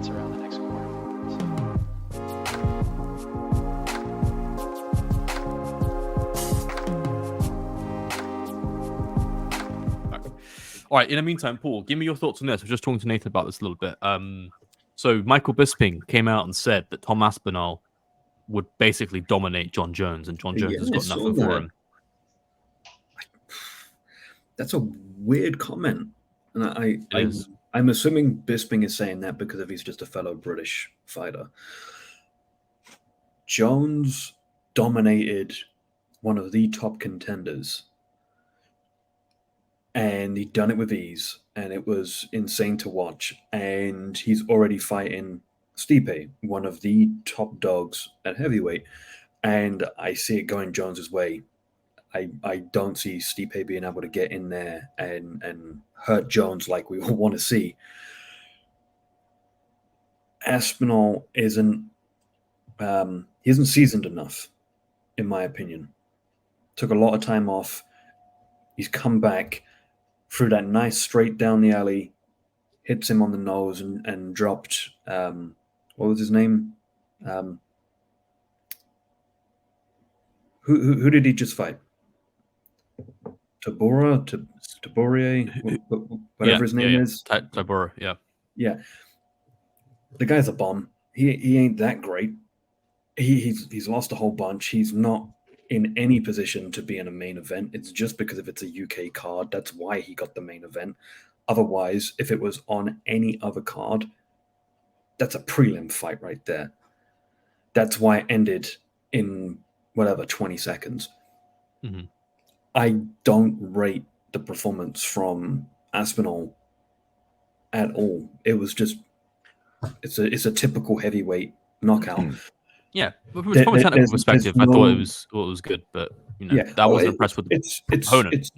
what's around the next corner. All right. In the meantime, Paul, give me your thoughts on this. I was just talking to Nathan about this a little bit. So Michael Bisping came out and said that Tom Aspinall would basically dominate Jon Jones, and Jon Jones has got nothing for him. That's a weird comment, and I'm assuming Bisping is saying that because he's just a fellow British fighter. Jones dominated one of the top contenders, and he'd done it with ease, and it was insane to watch. And he's already fighting Stipe, one of the top dogs at heavyweight, and I see it going Jones's way. I don't see Stipe being able to get in there and hurt Jones like we all want to see. Aspinall isn't he isn't seasoned enough, in my opinion. Took a lot of time off. He's come back, threw that nice straight down the alley, hits him on the nose and dropped what was his name? Who did he just fight? Tabore, whatever his name is. Tabora, yeah. Yeah. The guy's a bum. He ain't that great. He's lost a whole bunch. He's not in any position to be in a main event. It's just because if it's a UK card, that's why he got the main event. Otherwise, if it was on any other card, that's a prelim fight right there. That's why it ended in 20 seconds. Mm-hmm. I don't rate the performance from Aspinall at all. It was just it's a typical heavyweight knockout. Yeah, but from a technical perspective, I thought it was good, but I wasn't impressed with the opponent.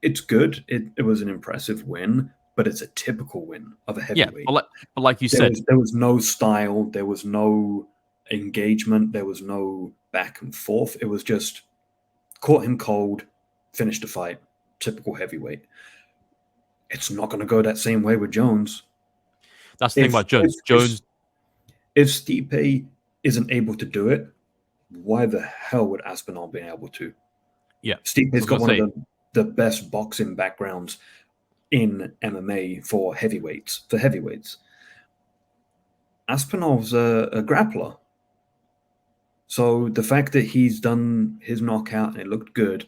It's good. It was an impressive win, but it's a typical win of a heavyweight. Yeah, but like you said, there was no style, there was no engagement, there was no back and forth. It was just caught him cold, finished the fight. Typical heavyweight. It's not going to go that same way with Jones. That's the thing about Jones. If Stipe isn't able to do it, why the hell would Aspinall be able to? Yeah, Stipe's got one of the best boxing backgrounds in MMA for heavyweights. Aspinall's a grappler. So the fact that he's done his knockout and it looked good,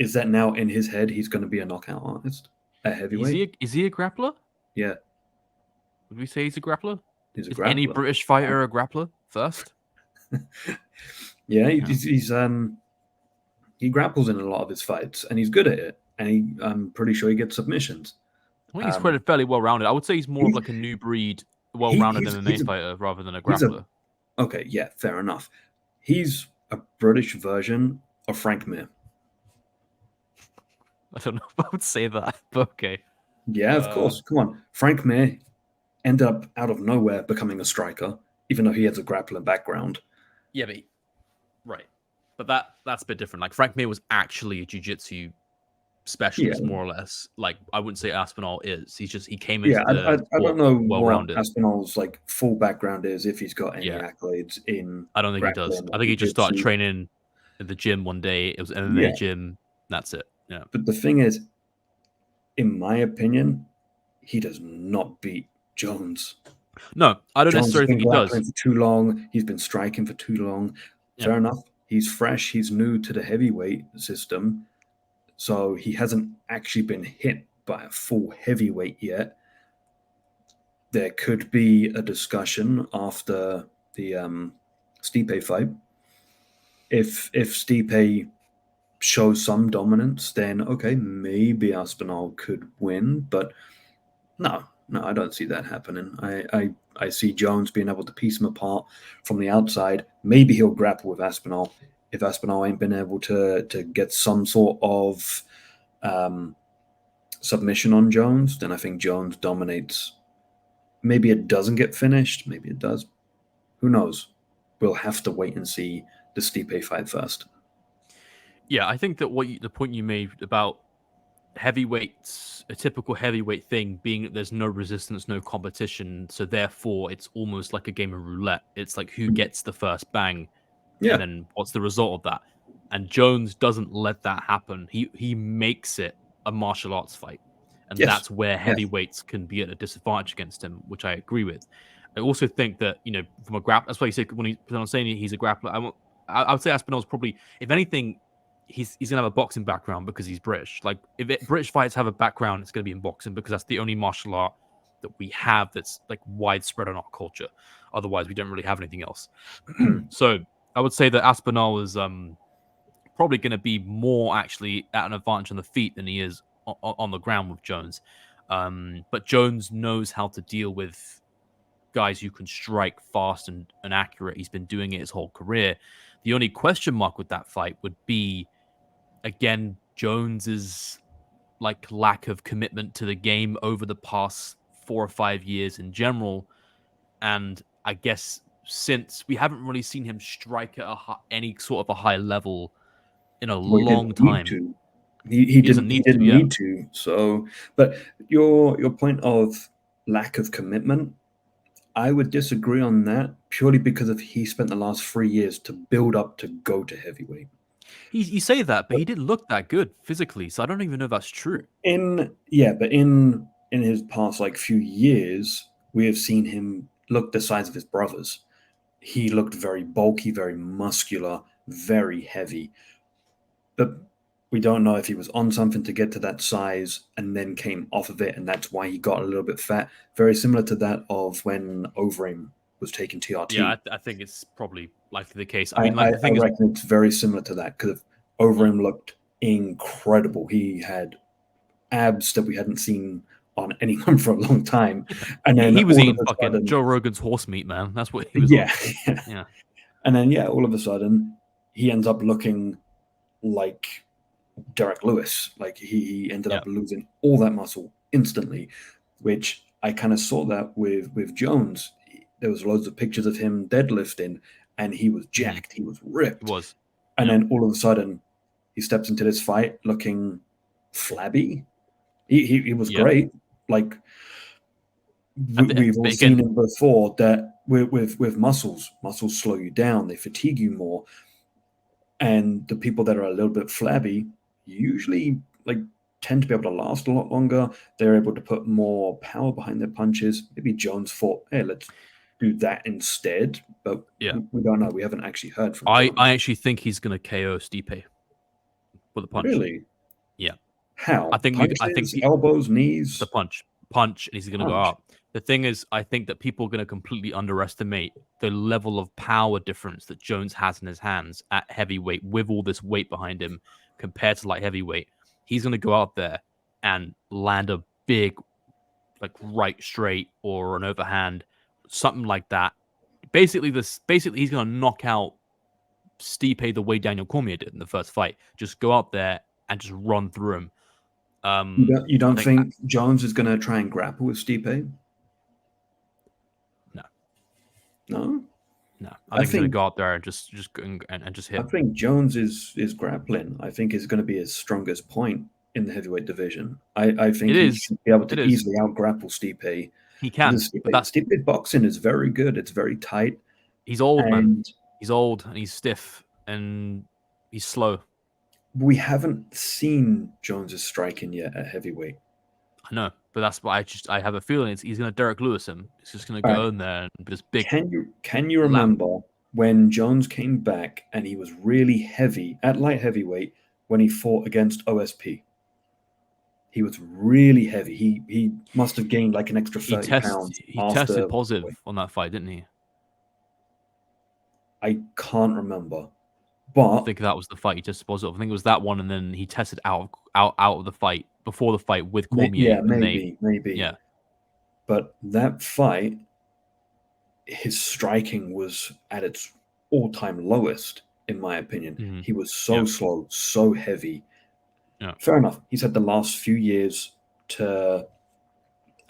is that now in his head he's going to be a knockout artist at heavyweight? Is he a grappler? Yeah. Would we say he's a grappler? He's a Is grappler. any British fighter a grappler first? Yeah, he grapples in a lot of his fights, and he's good at it. And I'm pretty sure he gets submissions. I think he's quite fairly well-rounded. I would say he's more of like a new breed, well-rounded MMA fighter rather than a grappler. Okay, yeah, fair enough. He's a British version of Frank Mir. I don't know if I would say that, but okay. Yeah, of course. Come on. Frank Mir ended up out of nowhere becoming a striker, even though he has a grappling background. Yeah, but that's a bit different. Like Frank Mir was actually a jiu-jitsu specialist, more or less. Like I wouldn't say Aspinall is. He came into I don't know what Aspinall's like full background is, if he's got any accolades in. I don't think he does. I think he just started training at the gym one day. It was an MMA gym. That's it. Yeah. But the thing is, in my opinion, he does not beat Jones. No, I don't necessarily think he does. For too long. He's been striking for too long. Yeah. Fair enough. He's fresh. He's new to the heavyweight system. So he hasn't actually been hit by a full heavyweight yet. There could be a discussion after the Stipe fight. If Stipe shows some dominance, then okay, maybe Aspinall could win. But no, I don't see that happening. I see Jones being able to piece him apart from the outside. Maybe he'll grapple with Aspinall. If Aspinall ain't been able to get some sort of submission on Jones, then I think Jones dominates. Maybe it doesn't get finished. Maybe it does. Who knows? We'll have to wait and see the Stipe fight first. Yeah, I think that the point you made about heavyweights, a typical heavyweight thing being that there's no resistance, no competition, so therefore it's almost like a game of roulette. It's like who gets the first bang, Yeah. and then what's the result of that. And Jones doesn't let that happen. He makes it a martial arts fight, and Yes. that's where Yes. heavyweights can be at a disadvantage against him, which I agree with. I also think that, you know, from a grapple, that's why he said when I'm saying he's a grappler, I would say Aspinall's probably, if anything, he's gonna have a boxing background because he's British. Like if British fights have a background, it's gonna be in boxing because that's the only martial art that we have that's like widespread in our culture. Otherwise, we don't really have anything else. So I would say that Aspinall is probably going to be more actually at an advantage on the feet than he is on the ground with Jones. But Jones knows how to deal with guys who can strike fast and accurate. He's been doing it his whole career. The only question mark with that fight would be, again, Jones's like lack of commitment to the game over the past 4 or 5 years in general. And I guess since we haven't really seen him strike at any sort of a high level in a Well, he long didn't need time. to. He doesn't didn't yeah. need to. So, but your point of lack of commitment, I would disagree on that purely because of he spent the last 3 years to build up to go to heavyweight. You say that, but he didn't look that good physically, so I don't even know if that's true. But in his past like few years, we have seen him look the size of his brothers. He looked very bulky, very muscular, very heavy. But we don't know if he was on something to get to that size and then came off of it, and that's why he got a little bit fat. Very similar to that of when Overeem was taking TRT. Yeah, I think it's probably likely the case. I mean, like, the thing I reckon it's very similar to that because Overeem looked incredible. He had abs that we hadn't seen on anyone for a long time, and then he was all eating of a fucking sudden, Joe Rogan's horse meat, man. That's what he was yeah, on. Yeah, and then all of a sudden he ends up looking like Derek Lewis. Like he ended up losing all that muscle instantly, which I kind of saw that with Jones. There was loads of pictures of him deadlifting, and he was jacked. He was ripped. He was. And then all of a sudden, he steps into this fight looking flabby. He was great. Like we've all seen him before. That with muscles slow you down. They fatigue you more. And the people that are a little bit flabby usually like tend to be able to last a lot longer. They're able to put more power behind their punches. Maybe Jones thought, hey, let's do that instead. But we don't know. We haven't actually heard from Jones. I actually think he's going to KO Stipe with a punch. Really? Yeah. How? I think elbows, knees. The punch, and he's going to go up. The thing is, I think that people are going to completely underestimate the level of power difference that Jones has in his hands at heavyweight with all this weight behind him compared to light heavyweight. He's going to go out there and land a big, like right straight or an overhand, something like that. Basically, he's going to knock out Stipe the way Daniel Cormier did in the first fight. Just go out there and just run through him. You don't think Jones is going to try and grapple with Stipe? No. I think he's going to go out there and just hit. I think Jones is grappling. I think is going to be his strongest point in the heavyweight division. I think he should be able to easily out grapple Stipe. He can. Stipe's boxing is very good. It's very tight. He's old, man. He's old and he's stiff and he's slow. We haven't seen Jones's striking yet at heavyweight. I know, but that's why I have a feeling he's going to Derek Lewis him. He's just going to go in there and just big. Can you remember when Jones came back and he was really heavy at light heavyweight when he fought against OSP? He was really heavy. He must have gained like an extra 30 pounds. He tested positive on that fight, didn't he? I can't remember. But I think that was the fight he tested positive. I think it was that one, and then he tested out of the fight before the fight with Cormier. Yeah, maybe. Yeah. But that fight, his striking was at its all-time lowest, in my opinion. Mm-hmm. He was so slow, so heavy. Yeah. Fair enough. He's had the last few years to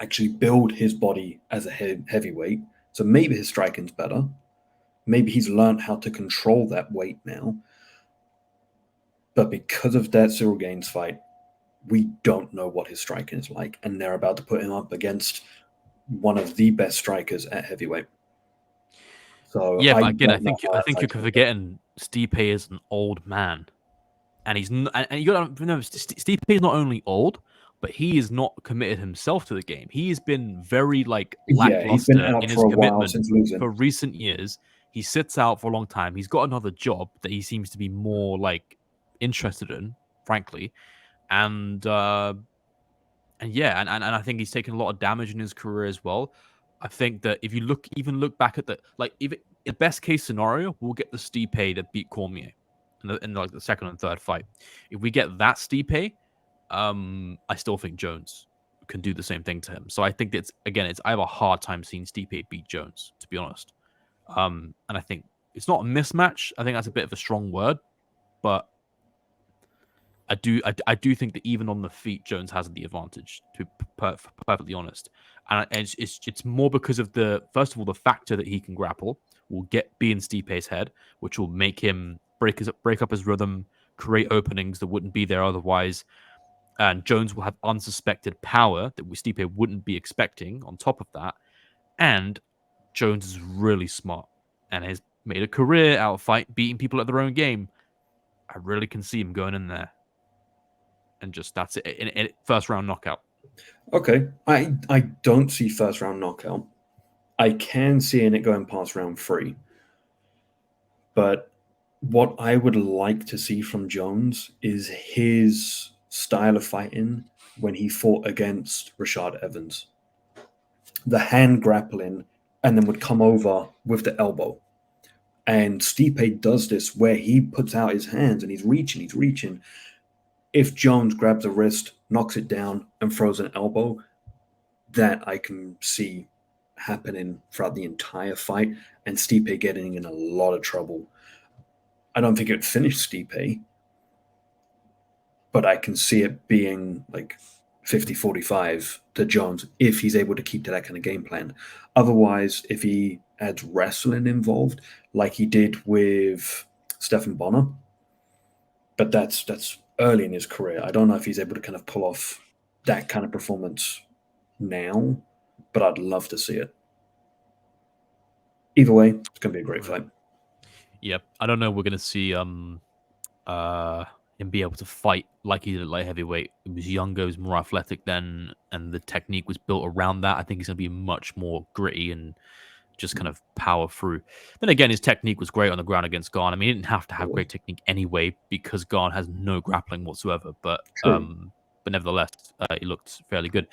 actually build his body as a heavyweight. So maybe his striking's better. Maybe he's learned how to control that weight now. But because of that Cyril Gaines fight, we don't know what his striking is like, and they're about to put him up against one of the best strikers at heavyweight. So Yeah, I but again, don't know how I that think you're fight's going to go. forgetting Stipe is an old man, and and you got to remember Stipe is not only old, but he is not committed himself to the game. He has been very like Yeah, he's been lackluster out in for his a while commitment since losing. for recent years. He sits out for a long time. He's got another job that he seems to be more like interested in, frankly, and yeah, and I think he's taken a lot of damage in his career as well. I think that if you look back at the like, if in the best case scenario, we'll get the Stipe that beat Cormier in like the second and third fight. If we get that Stipe, I still think Jones can do the same thing to him. So I think I have a hard time seeing Stipe beat Jones, to be honest. And I think it's not a mismatch. I think that's a bit of a strong word, but I do think that even on the feet, Jones has the advantage. To be perfectly honest, and it's more because of the first of all the factor that he can grapple will be in Stipe's head, which will make him break up his rhythm, create openings that wouldn't be there otherwise. And Jones will have unsuspected power that Stipe wouldn't be expecting. On top of that, and Jones is really smart and has made a career out of beating people at their own game. I really can see him going in there and just that's it in first round knockout. Okay, I don't see first round knockout. I can see it going past round 3, but what I would like to see from Jones is his style of fighting when he fought against Rashad Evans. The hand grappling and then would come over with the elbow. And Stipe does this where he puts out his hands and he's reaching. If Jones grabs a wrist, knocks it down, and throws an elbow, that I can see happening throughout the entire fight, and Stipe getting in a lot of trouble. I don't think it would finish Stipe, but I can see it being like 50-45 to Jones if he's able to keep to that kind of game plan. Otherwise, if he adds wrestling involved, like he did with Stephan Bonner, but that's early in his career. I don't know if he's able to kind of pull off that kind of performance now, but I'd love to see it. Either way, it's going to be a great fight. Yep, I don't know. We're gonna see him be able to fight like he did at light heavyweight. He was younger, he was more athletic then, and the technique was built around that. I think he's gonna be much more gritty and just kind of power through. Then again, his technique was great on the ground against Garn. I mean, he didn't have to have great technique anyway because Garn has no grappling whatsoever. But True. nevertheless, he looked fairly good.